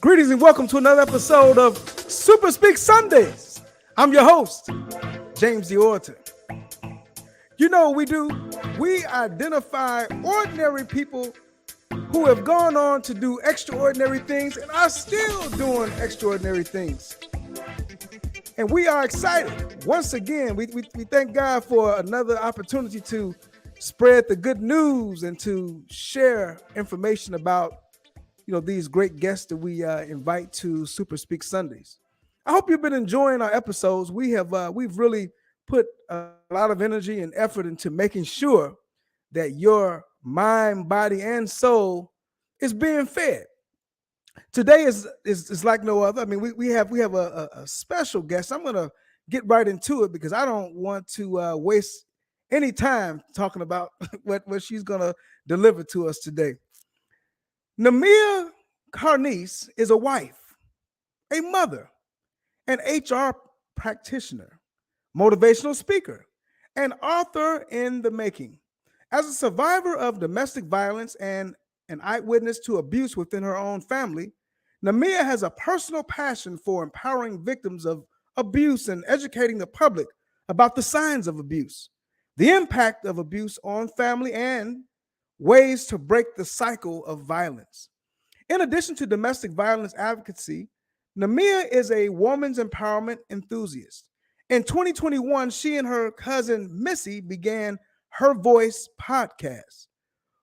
Greetings and welcome to another episode of Super Speak Sundays. I'm your host, James the Orator. You know what we do? We identify ordinary people who have gone on to do extraordinary things and are still doing extraordinary things. And we are excited. Once again, we thank God for another opportunity to spread the good news and to share information about these great guests that we invite to Super Speak Sundays. I hope you've been enjoying our episodes. We've really put a lot of energy and effort into making sure that your mind, body, and soul is being fed. Today is like no other. I mean, we have a special guest. I'm gonna get right into it because I don't want to waste any time talking about what she's gonna deliver to us today. Nemia Carnice is a wife, a mother, an HR practitioner, motivational speaker, and author in the making. As a survivor of domestic violence and an eyewitness to abuse within her own family, Nemia has a personal passion for empowering victims of abuse and educating the public about the signs of abuse, the impact of abuse on family, and ways to break the cycle of violence. In addition to domestic violence advocacy, Nemia is a woman's empowerment enthusiast. In 2021, she and her cousin Missy began Her Voice podcast,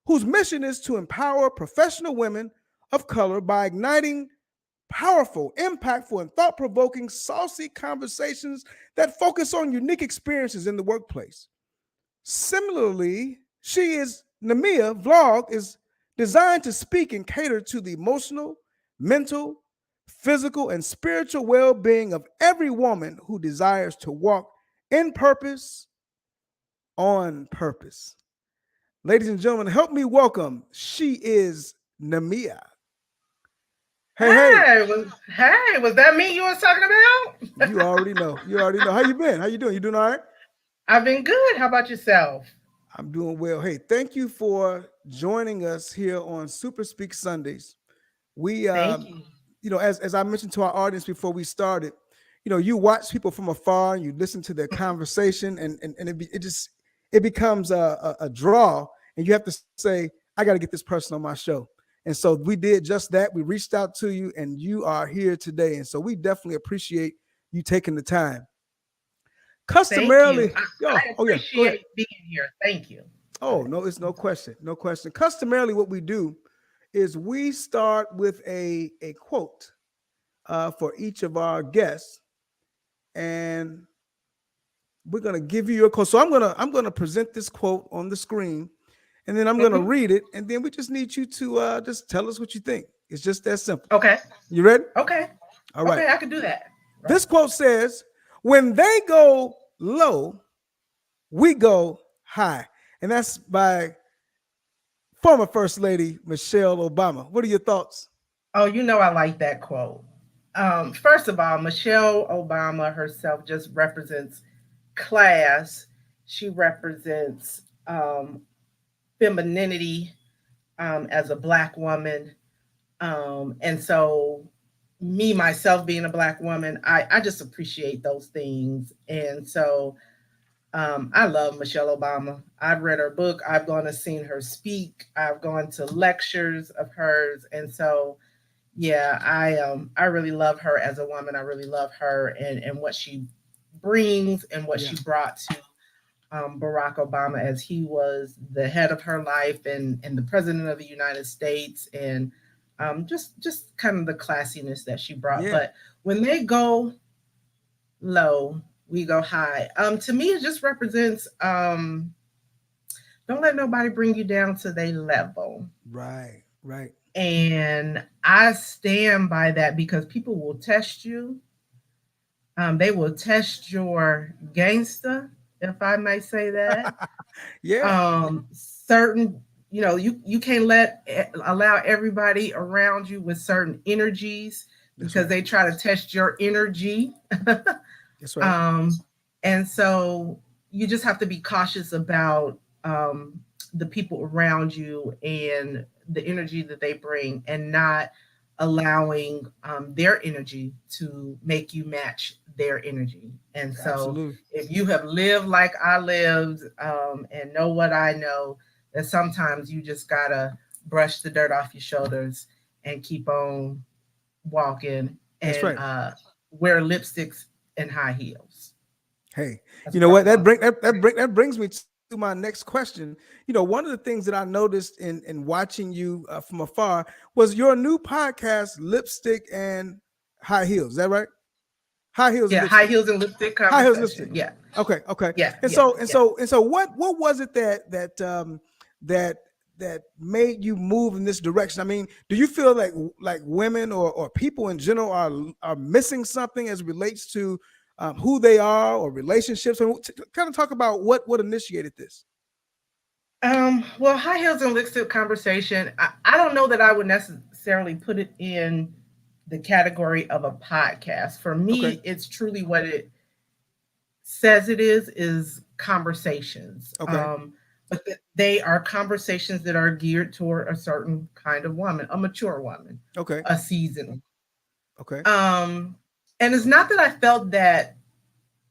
whose mission is to empower professional women of color by igniting powerful, impactful, and thought-provoking, saucy conversations that focus on unique experiences in the workplace. Similarly, Nemia vlog is designed to speak and cater to the emotional, mental, physical, and spiritual well-being of every woman who desires to walk in purpose, on purpose. Ladies and gentlemen, help me welcome. She is Nemia. Was that me you was talking about? You already know. You already know. How you been? How you doing? You doing all right? I've been good. How about yourself? I'm doing well. Hey, thank you for joining us here on Super Speak Sundays. We, Thank you. as I mentioned to our audience before we started, you watch people from afar and you listen to their conversation, and it becomes a draw, and you have to say, I got to get this person on my show. And so we did just that. We reached out to you, and you are here today. And so we definitely appreciate you taking the time. Thank you. Customarily, I oh yeah, go ahead. appreciate being here. Thank you. Go Oh ahead. no, it's no question, no question. Customarily, what we do is we start with a quote for each of our guests, and we're gonna give you a quote. So I'm gonna present this quote on the screen, and then I'm gonna Mhm. read it, and then we just need you to just tell us what you think. It's just that simple. Okay. You ready? Okay. All right. Okay. I could do that. Right. This quote says, "When they go low, we go high," and that's by former First Lady Michelle Obama. What are your thoughts? Oh, I like that quote. First of all, Michelle Obama herself just represents class. She represents femininity as a Black woman. And so, me, myself, being a Black woman, I just appreciate those things. And so, I love Michelle Obama. I've read her book. I've gone and seen her speak. I've gone to lectures of hers. And so, yeah, I really love her as a woman. I really love her and what she brings and what Yeah. she brought to Barack Obama as he was the head of her life and the president of the United States, and just kind of the classiness that she brought. Yeah. But when they go low, we go high. To me, it just represents don't let nobody bring you down to their level. Right. Right. And I stand by that because people will test you. They will test your gangster, if I may say that. Yeah. Certain, you can't allow everybody around you with certain energies That's because right. they try to test your energy. That's right. um, and so you just have to be cautious about the people around you and the energy that they bring, and not allowing their energy to make you match their energy. And so Absolutely. if you have lived like I lived, and know what I know, that sometimes you just gotta brush the dirt off your shoulders and keep on walking, That's and right. wear lipsticks and high heels. Hey, That's you what know I what? want. That brings me to my next question. You know, one of the things that I noticed in watching you from afar was your new podcast, Lipstick and High Heels. Is that right? High heels and Yeah, high lipstick. heels and lipstick High heels and conversation. lipstick. Yeah, Okay, okay. yeah, And yeah, so and yeah. so and so what was it that that made you move in this direction? I mean, do you feel like women or people in general are missing something as it relates to who they are or relationships? And kind of talk about what initiated this. Well, high heels and lipstick conversation. I don't know that I would necessarily put it in the category of a podcast. For Okay, me, it's truly what it says it is conversations. okay, But they are conversations that are geared toward a certain kind of woman, a mature woman, okay, a seasoned. okay. Um, and it's not that I felt that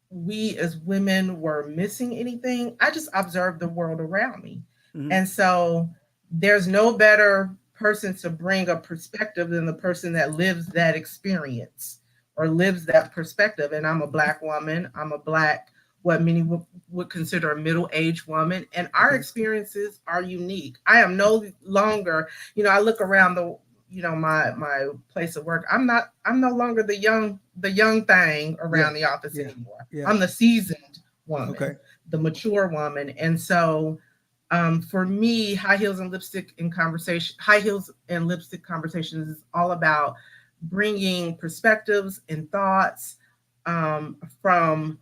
we as women were missing anything. I just observed the world around me. Hmm. And so there's no better person to bring a perspective than the person that lives that experience or lives that perspective. And I'm a Black woman. I'm a Black, what many would consider a middle aged woman. And our Okay. experiences are unique. I am no longer, I look around my place of work. I'm no longer the young thing Yeah. around the office Yeah. anymore. Yeah. I'm the seasoned woman, Okay. the mature woman. And so for me, high heels and lipstick conversations is all about bringing perspectives and thoughts from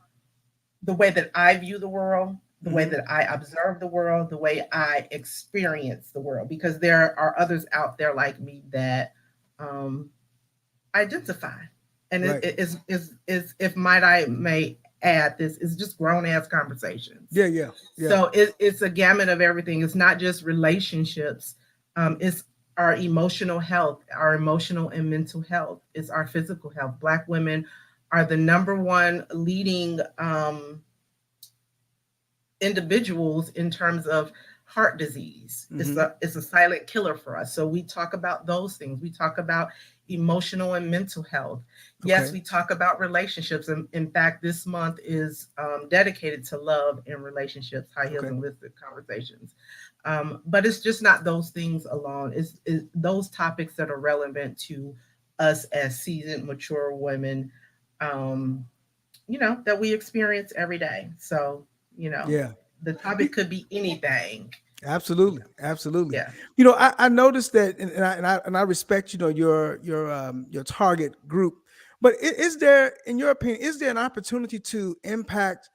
the way that I view the world, the way Hmm. that I observe the world, the way I experience the world, because there are others out there like me that um, identify. And Right. is if might I may add, this is just grown ass conversations. Yeah. Yeah. Yeah. So it's a gamut of everything. It's not just relationships. It's our emotional health, our emotional and mental health. It's our physical health. Black women are the number one leading individuals in terms of heart disease. It's Hmm. a silent killer for us. So we talk about those things. We talk about emotional and mental health. Yes, Okay. we talk about relationships. And in fact, this month is dedicated to love and relationships, high heels Okay. and lipstick conversations. But it's just not those things alone. It's those topics that are relevant to us as seasoned, mature women, um, that we experience every day. So, you know, Yeah. the topic could be anything. Absolutely, absolutely. Yeah. You know, I noticed that, and I respect, your target group. But is there, in your opinion, is there an opportunity to impact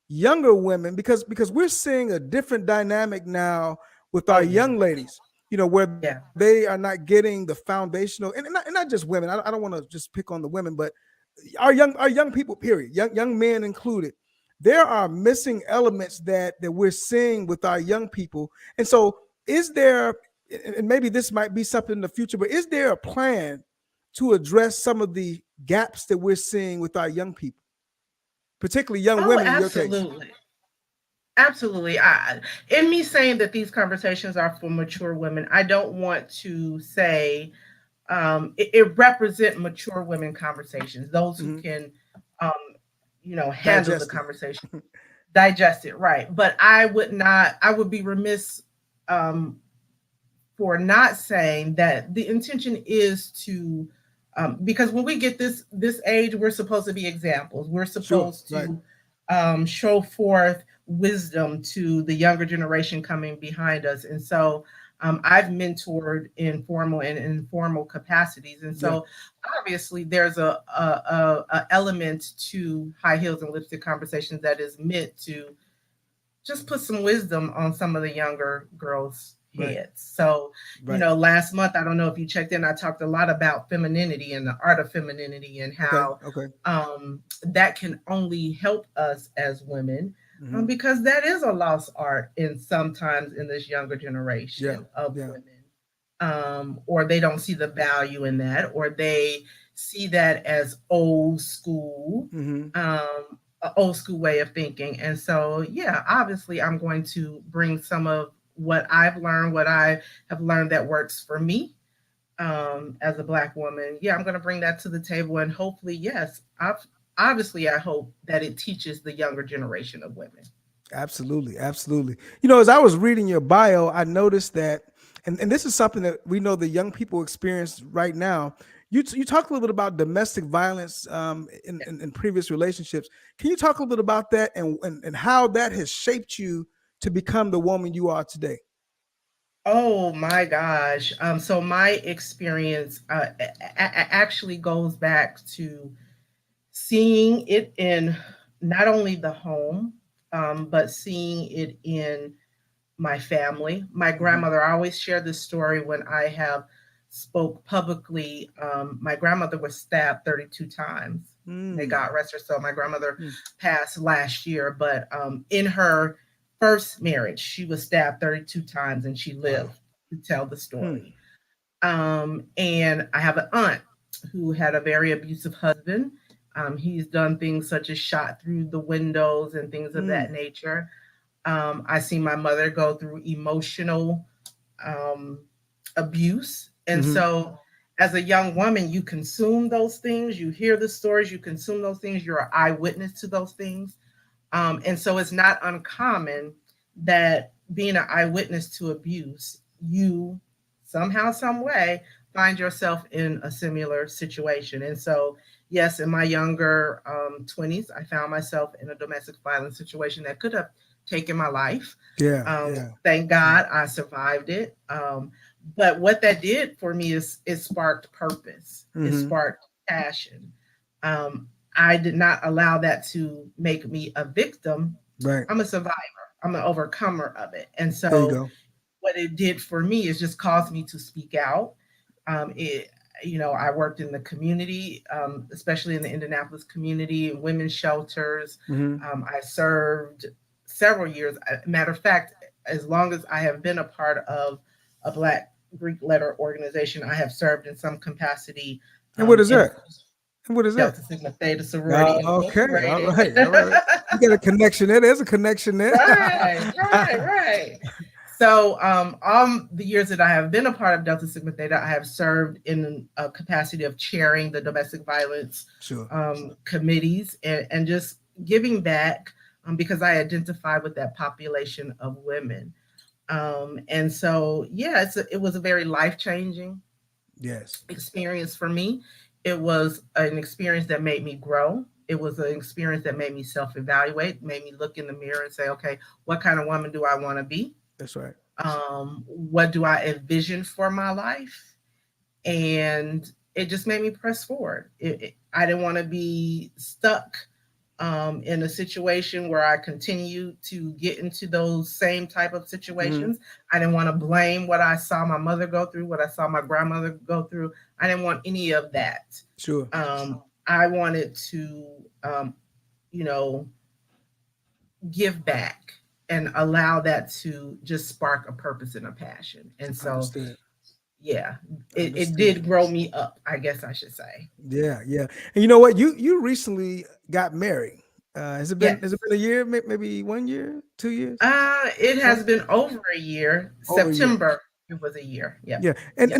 younger women, because we're seeing a different dynamic now with our Oh, yeah. young ladies, where Yeah. they are not getting the foundational, and not just women. I don't want to just pick on the women, but our young people, period, young men included. There are missing elements that we're seeing with our young people. And so is there, and maybe this might be something in the future, but is there a plan to address some of the gaps that we're seeing with our young people, particularly young Oh, women in your case? absolutely. Absolutely. In me saying that these conversations are for mature women, I don't want to say it represent mature women conversations, those who Hmm. can, um, handle the Digest it. conversation, digest it, right. But I would be remiss um, for not saying that the intention is to, because when we get this age, we're supposed to be examples. We're Sure. supposed Right. to show forth wisdom to the younger generation coming behind us. And so I've mentored in formal and informal capacities. And Yeah. so obviously there's a element to high heels and lipstick conversations that is meant to just put some wisdom on some of the younger girls' Right. heads. So, Right. last month, I don't know if you checked in, I talked a lot about femininity and the art of femininity, and Okay. how Okay. that can only help us as women, Hmm. because that is a lost art in sometimes in this younger Yeah. generation of Yeah. women. or they don't see the value in that, or they see that as Mm-hmm. an old school way of thinking. And so, yeah, obviously, I'm going to bring some of what I've learned, what I have learned that works for me as a Black woman. Yeah, I'm going to bring that to the table, and hopefully, yes, obviously, I hope that it teaches the younger generation of women. Absolutely, absolutely. You know, as I was reading your bio, I noticed that, and this is something that we know the young people experience right now. You talked a little bit about domestic violence in previous relationships. Can you talk a little bit about that and how that has shaped you to become the woman you are today? Oh my gosh. So my experience actually goes back to seeing it in not only the home, but seeing it in my family. My Mm-hmm. grandmother, I always share this story when I have spoke publicly. My grandmother was stabbed 32 times. May Mm, God rest her soul. My grandmother mm, passed last year, but in her first marriage, she was stabbed 32 times and she wow. lived to tell the Hmm, story. And I have an aunt who had a very abusive husband. He's done things such as shot through the windows and things of mm, that nature. I see my mother go through emotional um, abuse. And mm-hmm. so, as a young woman, you consume those things, you hear the stories, you consume those things, you're an eyewitness to those things. And so, it's not uncommon that being an eyewitness to abuse, you somehow, some way, find yourself in a similar situation. And so, yes, in my younger 20s, I found myself in a domestic violence situation that could have taken my life. Yeah, yeah. Thank Mm, God I survived it. But what that did for me is it sparked purpose, it mm-hmm. sparked passion. Um, I did not allow that to make me a victim. Right. I'm a survivor, I'm an overcomer of it. And There you so, go. what it did for me is just caused me to speak out. It, I worked in the community, especially in the Indianapolis community, in women's shelters. Mm-hmm. I served several years. Matter of fact, as long as I have been a part of a Black Greek letter organization, I have served in some capacity And what is in that? And what is that? Delta Sigma Theta Sorority Okay. All Incorporated. right. All right. You got a connection there. There's a connection there. Right, right, right. So, all the years that I have been a part of Delta Sigma Theta, I have served in a capacity of chairing the domestic violence Sure. committees, and just giving back, because I identify with that population of women. And so, yeah, it was a very life changing Yes. experience for me. It was an experience that made me grow. It was an experience that made me self evaluate, made me look in the mirror and say, okay, what kind of woman do I want to be? That's right. What do I envision for my life? And it just made me press forward. I didn't want to be stuck in a situation where I continue to get into those same type of Mm-hmm. situations. I didn't want to blame what I saw my mother go through, what I saw my grandmother go through. I didn't want any of that. Sure. I wanted to, um, you know, give back and allow that to just spark a purpose and a passion. And so, Understood. yeah, it Understood. did grow me up, I guess I should say. Yeah, yeah. And you know what? You recently got married. Yes. Has it been a year? Maybe 1 year, 2 years? It Huh? has been over a year. Over a year. September, it was a year. Yep. Yeah, Yep.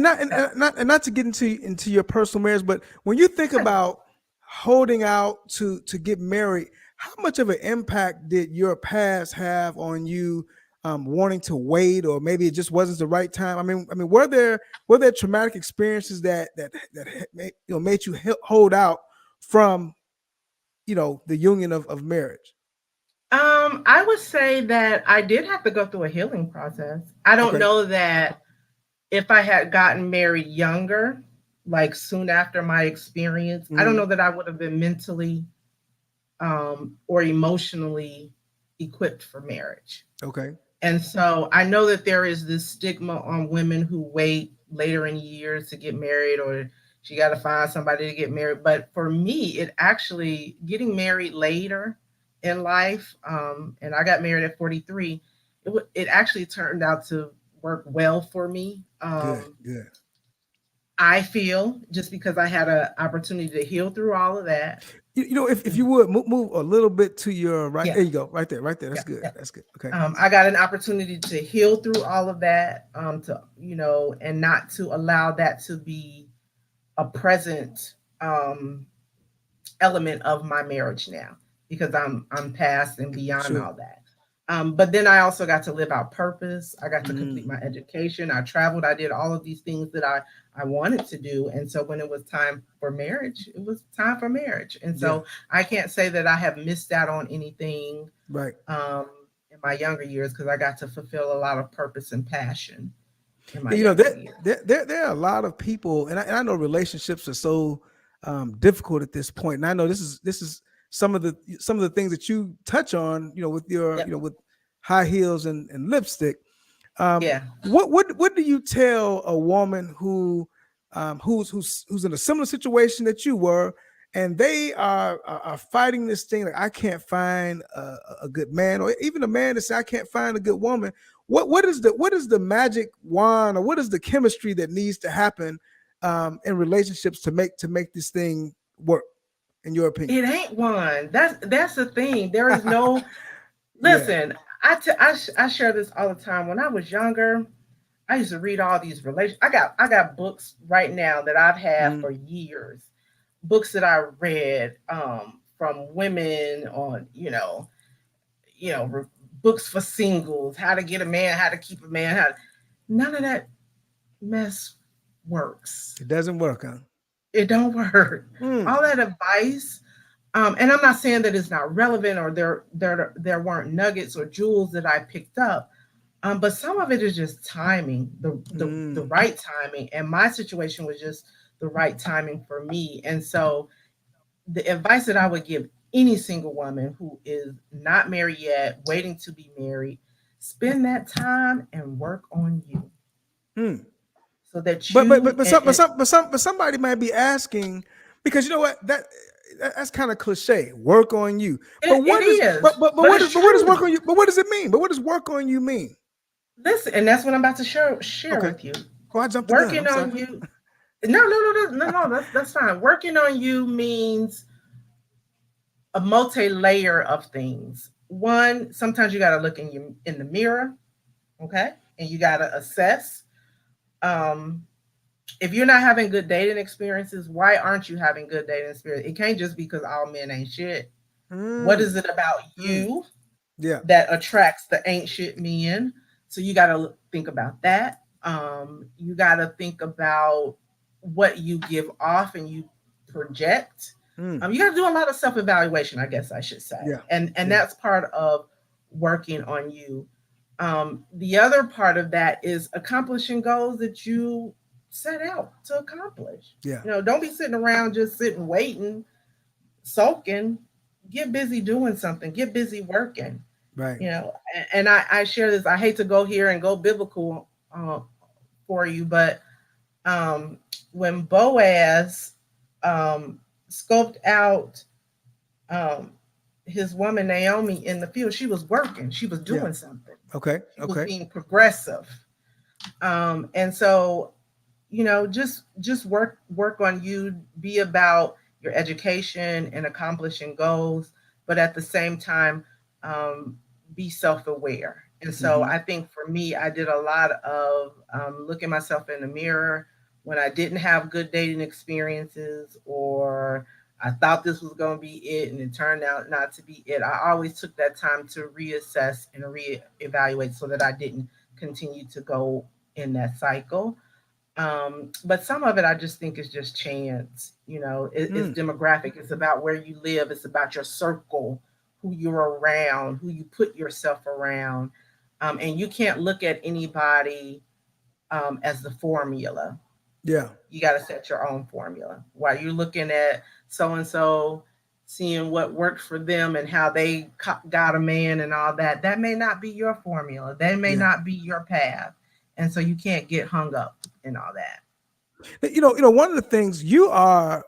and not to get into your personal marriage, but when you think Right. about holding out to get married, how much of an impact did your past have on you wanting to wait, or maybe it just wasn't the right time? I mean, were there traumatic experiences that made you hold out from the union of marriage? I would say that I did have to go through a healing process. I don't Okay. know that if I had gotten married younger, like soon after my experience, I don't Hmm. know that I would have been mentally or emotionally equipped for marriage. Okay. And so I know that there is this stigma on women who wait later in years to get married, or she got to find somebody to get married. But for me, it actually getting married later in life, and I got married at 43. It actually turned out to work well for me. Good, good. I feel just because I had an opportunity to heal through all of that. You know, if And you would move a little bit to your right, yeah, there you go, right there, right there. yeah, That's good. yeah. That's good. Okay. I got an opportunity to heal through all of that, to and not to allow that to be a present um, element of my marriage now, because I'm past and beyond Sure. all that. But then I also got to live out purpose. I got to complete Mm, my education. I traveled. I did all of these things that I wanted to do. And so when it was time for marriage, it was time for marriage. And yeah. so I can't say that I have missed out on anything Right. um, in my younger years, because I got to fulfill a lot of purpose and passion in my Yeah, you know, younger years. there are a lot of people, and I know relationships are so difficult at this point. And I know this is some of the things that you touch on, with your, Yep. with high heels and lipstick. Yeah. What do you tell a woman who's in a similar situation that you were, and they are fighting this thing like, I can't find a good man, or even a man that say I can't find a good woman. What is the magic wand, or what is the chemistry that needs to happen in relationships to make this thing work, in your opinion? It ain't one. That's the thing. There is no. Yeah. Listen, I share this all the time. When I was younger, I used to read all these relations. I got books right now that I've had Mm, for years. Books that I read from women on, you know, re- books for singles, how to get a man, how to keep a man, none of that mess works. it doesn't work, huh? It don't work. Mm, All that advice, and I'm not saying that it's not relevant, or there weren't nuggets or jewels that I picked up. But some of it is just timing, the mm, right timing. And my situation was just the right timing for me. And so the advice that I would give any single woman who is not married yet, waiting to be married, spend that time and work on you, mm. so that But but you but but and, some but some but some but somebody might be asking, because you know what, that's kind of cliche. Work on you. But it what is is, but but what it's is but what does work true. on you? But what does it mean? But what does work on you mean? Listen, and that's what I'm about to share Okay. with you. Oh, I jumped the gun. Working I'm sorry. on you. No. That's fine. Working on you means a multi-layer of things. One, sometimes you got to look in the mirror, okay, and you got to assess. Um, if you're not having good dating experiences, why aren't you having good dating experiences? It can't just be because all men ain't shit. What is Mm, it about mm, you yeah. that attracts the ain't shit men? So you got to think about that. You got to think about what you give off and you project. Mm, You got to do a lot of self evaluation, I guess I should say, yeah. and Yeah. that's part of working on you. The other part of that is accomplishing goals that you set out to accomplish. Yeah. Don't be sitting around just sitting waiting, sulking. Get busy doing something. Get busy working. Right. And I share this. I hate to go here and go biblical for you, but um, when Boaz um, scoped out um, his woman Naomi in the field, she was working. She was Yeah. doing something. Okay. She was Okay. being progressive. And so, just work on you. Be about your education and accomplishing goals, but at the same time, um, be self-aware. And so Mm-hmm. I think for me, I did a lot of looking myself in the mirror when I didn't have good dating experiences, or I thought this was going to be it and it turned out not to be it. I always took that time to reassess and reevaluate so that I didn't continue to go in that cycle. But some of it I just think is just chance. It's Mm, demographic. It's about where you live. It's about your circle, who you're around, who you put yourself around. And you can't look at anybody as the formula. yeah. You got to set your own formula. While you're looking at so and so, seeing what worked for them and how they got a man and all that, that may not be your formula. That may Yeah. not be your path. And so you can't get hung up in all that. One of the things, you're a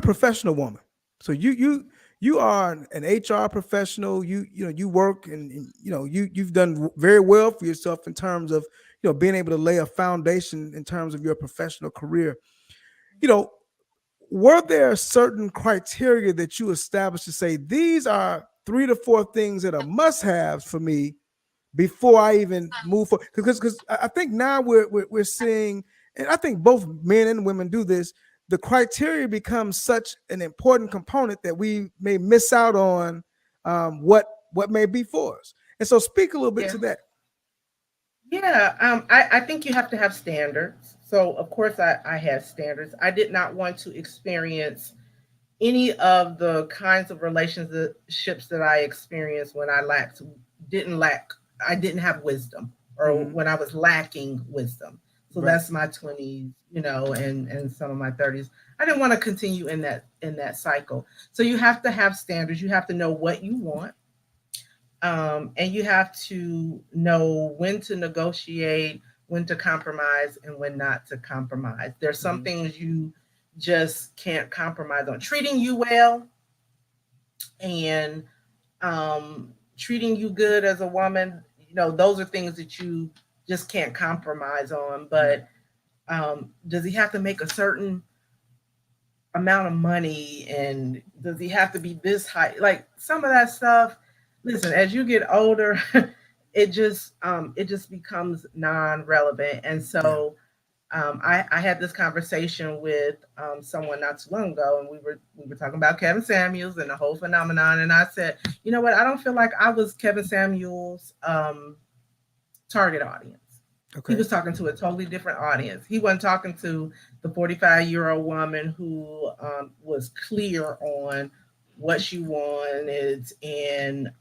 professional woman. So you are an HR professional. You work and you've done very well for yourself in terms of being able to lay a foundation in terms of your professional career. You know, were there certain criteria that you established to say these are 3 to 4 things that are must-haves for me before I even move forward? Because I think now we're seeing, and I think both men and women do this. The criteria becomes such an important component that we may miss out on what may be for us. And so, speak a little bit Yeah. to that. Yeah, I think you have to have standards. So, of course, I have standards. I did not want to experience any of the kinds of relationships that I experienced when didn't lack, I didn't have wisdom, or Mm-hmm. when I was lacking wisdom. So Right. that's my 20s, and some of my 30s. I didn't want to continue in that cycle. So you have to have standards. You have to know what you want, and you have to know when to negotiate, when to compromise, and when not to compromise. There's some Mm-hmm. things you just can't compromise on. Treating you well and treating you good as a woman, those are things that you just can't compromise on. Right. But does he have to make a certain amount of money, and does he have to be this high? Like some of that stuff. Listen, as you get older, it just becomes non-relevant. And Yeah. so I had this conversation with someone not too long ago, and we were talking about Kevin Samuels and the whole phenomenon. And I said, you know what? I don't feel like I was Kevin Samuels' target audience. He Okay. was talking to a totally different audience. He wasn't talking to the 45-year-old woman who was clear on what she wanted, and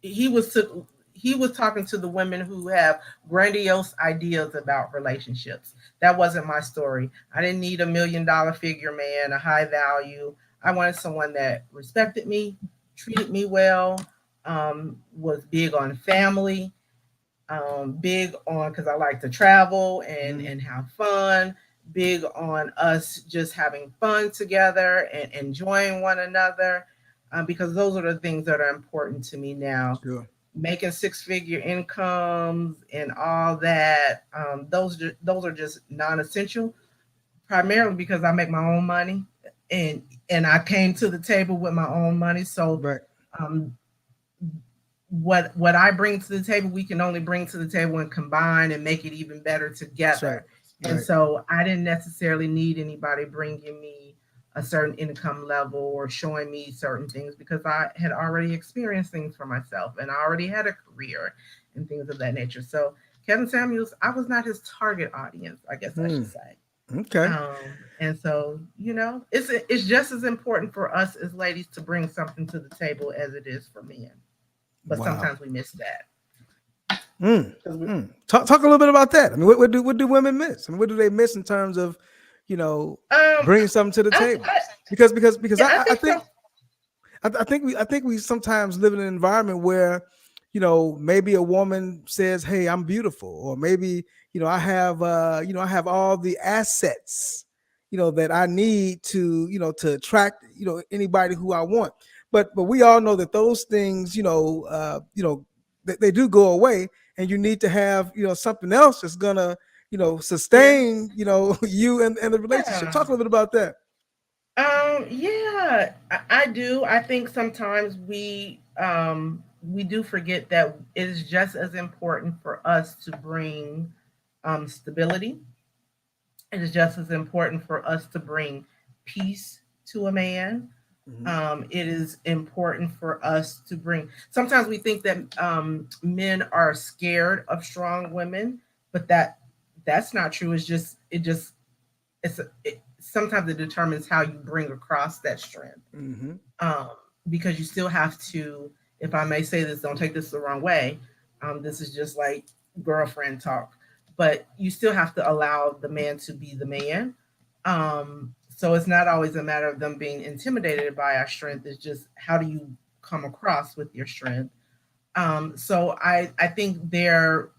he was to, he was talking to the women who have grandiose ideas about relationships. That wasn't my story. I didn't need $1 million figure man, a high value. I wanted someone that respected me, treated me well, was big on family, big on, because I like to travel and Mm-hmm. and have fun, big on us just having fun together and enjoying one another, because those are the things that are important to me now. Sure. Making six-figure incomes and all that, those are just non-essential. Primarily because I make my own money, and I came to the table with my own money. So Right. um, what I bring to the table, we can only bring to the table and combine and make it even better That's right. together. And Right. so I didn't necessarily need anybody bringing me a certain income level or showing me certain things, because I had already experienced things for myself and I already had a career and things of that nature. So Kevin Samuels, I was not his target audience, I guess I should Hmm. say. Okay. And so, it's just as important for us as ladies to bring something to the table as it is for men, but Wow. sometimes we miss that. Mm, 'Cause we, talk a little bit about that. I mean, what do women miss? I mean, what do they miss in terms of, you know, um, bringing something to the I, table? I, Because yeah, I I think think so. I think we sometimes live in an environment where, maybe a woman says, "Hey, I'm beautiful," or maybe, I have all the assets, that I need to attract, anybody who I want. But we all know that those things, they do go away, and you need to have, something else that's gonna, Yeah, sustain, you and the relationship. yeah, Talk a little bit about that. yeah. I do. I think sometimes we do forget that it is just as important for us to bring stability. It is just as important for us to bring peace to a man. Hmm. It is important for us to bring. Sometimes we think that men are scared of strong women, but that's not true. Sometimes it determines how you bring across that strength. Hmm. um, because you still have to, if I may say this, don't take this the wrong way. This is just like girlfriend talk, but you still have to allow the man to be the man. So it's not always a matter of them being intimidated by our strength. It's just how do you come across with your strength. So I think there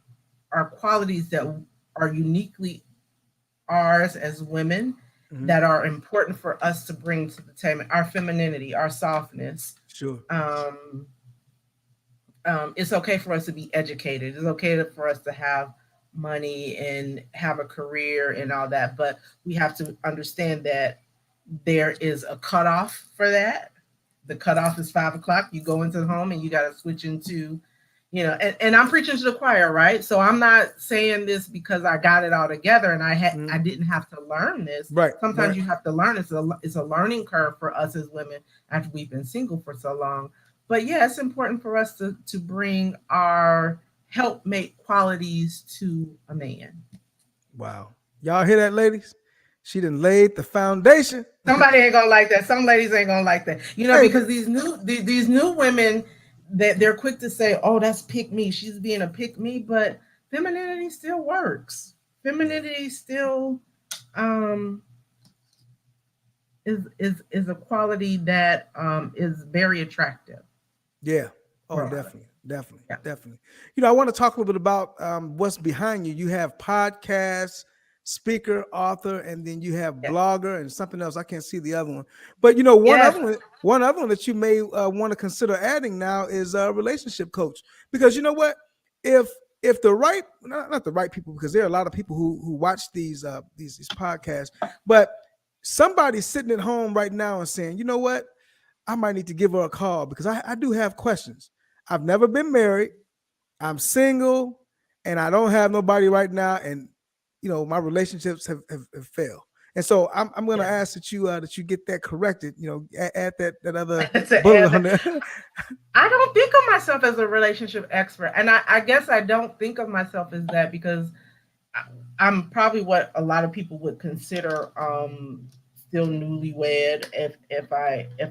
are qualities that are uniquely ours as women, Mm-hmm. that are important for us to bring to the table: our femininity, our softness. Sure. Um, it's okay for us to be educated. It's okay for us to have money and have a career and all that, but we have to understand that there is a cutoff for that. The cutoff is 5 o'clock. You go into the home and you got to switch into, and I'm preaching to the choir, right? So I'm not saying this because I got it all together and I Mm-hmm. didn't have to learn this. Right. Sometimes Right. you have to learn. It's a learning curve for us as women after we've been single for so long. But yeah, it's important for us to bring our helpmate qualities to a man. Wow. Y'all hear that, ladies? She done laid the foundation. Somebody ain't gonna like that. Some ladies ain't gonna like that. Hey, Because these new women, that they're quick to say, "Oh, that's pick me. She's being a pick me," but femininity still works. Femininity still um is a quality that is very attractive yeah. Oh, for a lot of definitely, definitely, yeah. definitely. I want to talk a little bit about what's behind you. You have podcast, speaker, author, and then you have Yeah. blogger and something else. I can't see the other one, but Yes. one other one that you may want to consider adding now is a relationship coach. Because you know what, if the right, not the right people, because there are a lot of people who watch these podcasts, but somebody's sitting at home right now and saying, you know what, I might need to give her a call because I do have questions. I've never been married. I'm single and I don't have nobody right now. And, my relationships have failed. And so I'm going to Yeah. ask that you get that corrected, add that other To bullet add on that, there. I don't think of myself as a relationship expert, and I guess I don't think of myself as that because I'm probably what a lot of people would consider still newlywed, if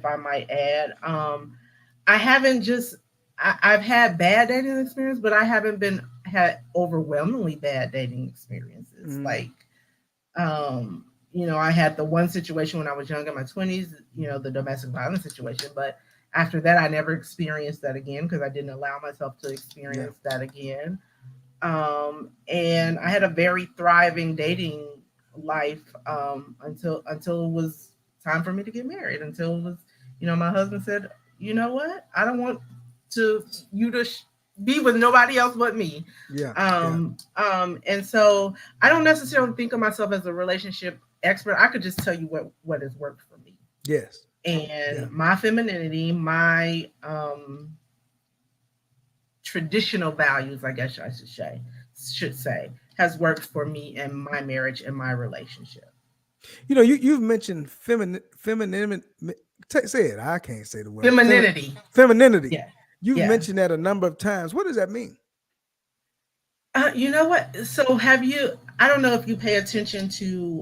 I might add. I haven't just I've had bad dating experience, but I haven't been had overwhelmingly bad dating experiences. Mm, Like I had the one situation when I was young in my 20s, the domestic violence situation, but after that I never experienced that again because I didn't allow myself to yeah. experience that again. And I had a very thriving dating life until it was time for me to get married. Until it was, my husband said, "You know what? I don't want to you to be with nobody else but me." Yeah. Yeah. And so I don't necessarily think of myself as a relationship expert. I could just tell you what has worked for me Yes. Yeah. and my femininity, my traditional values, I guess I should say, has worked for me in my marriage and my relationship. You've mentioned femininity. Say it. I can't say the word. Femininity. Femininity. Yeah. You've Yeah. mentioned that a number of times. What does that mean? You know what? So have you? I don't know if you pay attention to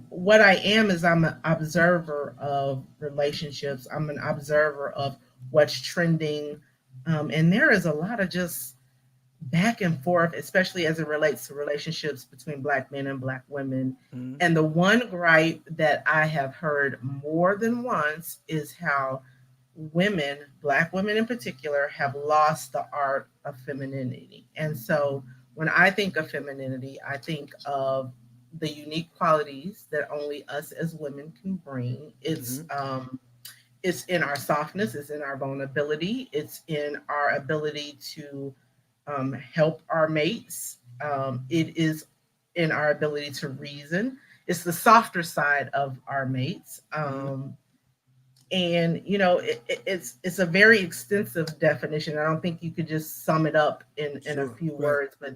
what I am. Is I'm an observer of relationships. I'm an observer of what's trending, and there is a lot of just back and forth, especially as it relates to relationships between Black men and Black women. Mm, And the one gripe that I have heard more than once is how women, Black women in particular, have lost the art of femininity. And so when I think of femininity, I think of the unique qualities that only us as women can bring. mm-hmm. It's in our softness, it's in our vulnerability, it's in our ability to help our mates. It is in our ability to reason. It's the softer side of our mates. Mm-hmm. And it's a very extensive definition. I don't think you could just sum it up in a Sure. few Right. words, but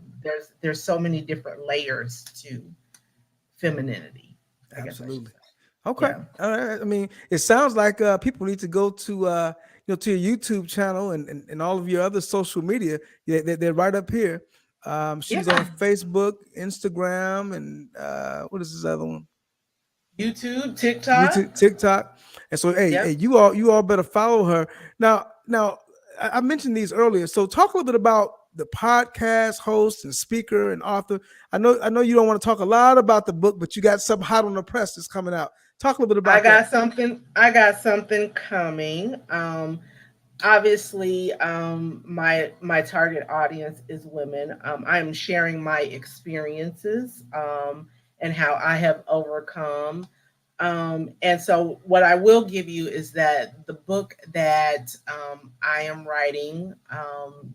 there's so many different layers to femininity. I guess I should Absolutely. say. Okay. Yeah. All right. I mean, it sounds like people need to go to your YouTube channel and all of your other social media. Yeah, they're right up here. She's Yeah. on Facebook, Instagram, and what is this other one? YouTube, TikTok. YouTube, TikTok. And so, hey, Yep. you all better follow her. Now, I mentioned these earlier. So, talk a little bit about the podcast host and speaker and author. I know you don't want to talk a lot about the book, but you got something hot on the press that's coming out. Talk a little bit I about that. got something. I got something coming. Obviously, my target audience is women. I'm sharing my experiences and how I have overcome And so, what I will give you is that the book that I am writing,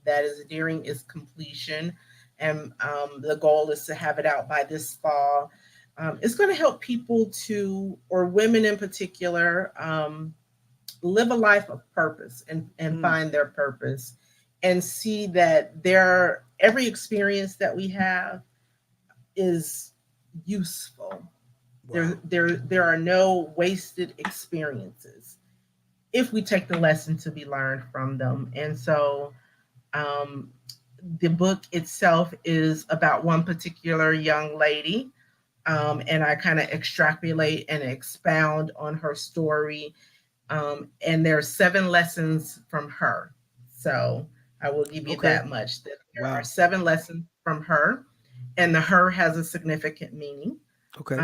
that is nearing its completion, and the goal is to have it out by this fall. It's going to help people to, or women in particular, live a life of purpose and Mm. find their purpose and see that every experience that we have is useful. Wow. There are no wasted experiences if we take the lesson to be learned from them. And so um, the book itself is about one particular young lady, and I kind of extrapolate and expound on her story. And there are 7 lessons from her. So I will give you Okay. that much. That there are Wow. 7 lessons from her, and the her has a significant meaning. Okay.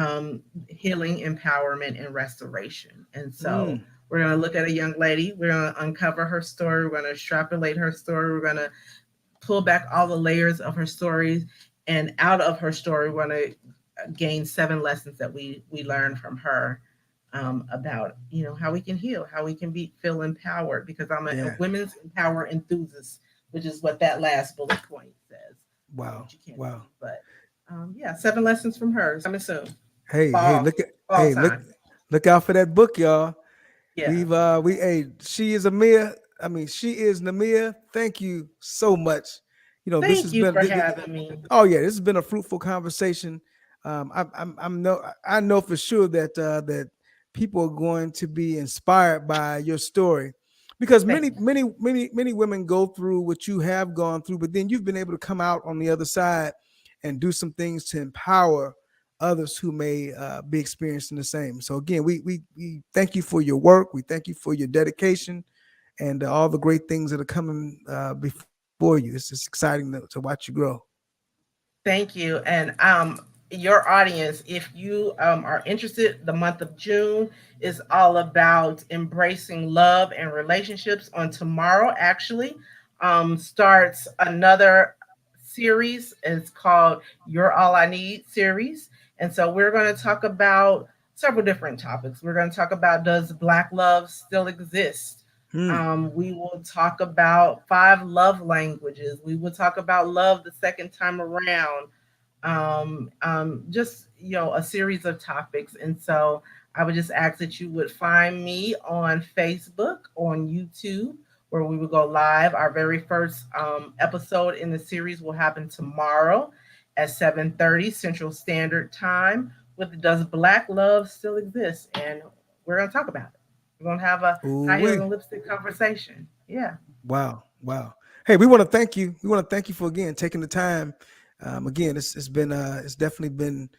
Healing, empowerment, and restoration. And so Mm. we're going to look at a young lady. We're going to uncover her story. We're going to extrapolate her story. We're going to pull back all the layers of her stories. And out of her story, we're going to gain 7 lessons that we learned from her, about how we can heal, how we can feel empowered. Because I'm a Yeah. women's empower enthusiast, which is what that last bullet point says. Wow. Which you can't Wow. see, but yeah, 7 lessons from her. Coming soon. Hey, Fall, look at fall time. look out for that book, y'all. Yeah. She is Amia. I mean, she is Nemia. Thank you so much. This Thank has you been for having me. oh yeah, this has been a fruitful conversation. I know for sure that that people are going to be inspired by your story, because Thank many women go through what you have gone through, but then you've been able to come out on the other side and do some things to empower others who may be experiencing the same. So again, we thank you for your work. We thank you for your dedication and all the great things that are coming before you. It's just exciting to watch you grow. Thank you. And your audience, if you are interested, the month of June is all about embracing love and relationships. On tomorrow, actually, starts another series. It's called You're All I Need series. And so we're going to talk about several different topics. We're going to talk about, does Black love still exist? Hmm. We will talk about 5 love languages. We will talk about love the second time around. Just a series of topics. And so I would just ask that you would find me on Facebook, on YouTube, where we will go live. Our very first episode in the series will happen tomorrow at 7:30 Central Standard Time with Does Black Love Still Exist? And we're going to talk about it. We're going to have a Ooh high heels wee. and lipstick conversation. Yeah. Wow. Wow. Hey, we want to thank you. We want to thank you for again taking the time. Again, it's been it's definitely been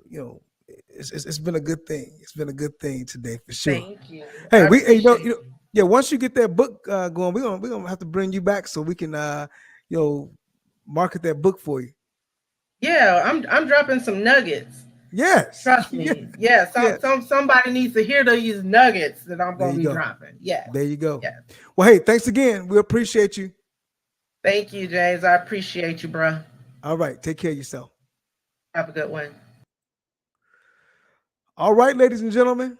you know it's been a good thing. It's been a good thing today for sure. Thank you. Hey, I appreciate you. yeah. Once you get that book going, we're gonna have to bring you back so we can you know market that book for you. Yeah, I'm dropping some nuggets. Yes. Trust Yeah. me. Yeah, Yeah. somebody needs to hear these nuggets that I'm There gonna you be go. dropping. Yes. There you go. Yes. Well, hey, thanks again. We appreciate you. Thank you, James. I appreciate you, bro. All right. Take care of yourself. Have a good one. All right, ladies and gentlemen,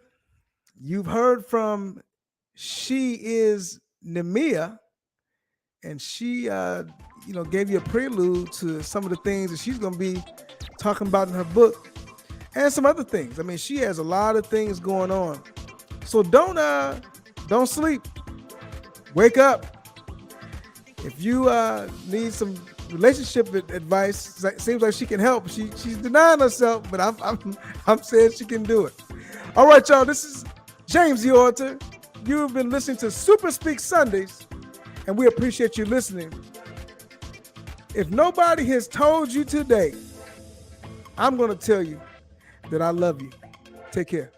you've heard from She Is Nemia, and she, gave you a prelude to some of the things that she's going to be talking about in her book and some other things. I mean, she has a lot of things going on. So don't sleep. Wake up. If you need some relationship advice, seems like she can help. She's denying herself, but I'm saying she can do it. All right, y'all. This is James the Orator. You've been listening to Super Speak Sundays, and we appreciate you listening. If nobody has told you today, I'm going to tell you that I love you. Take care.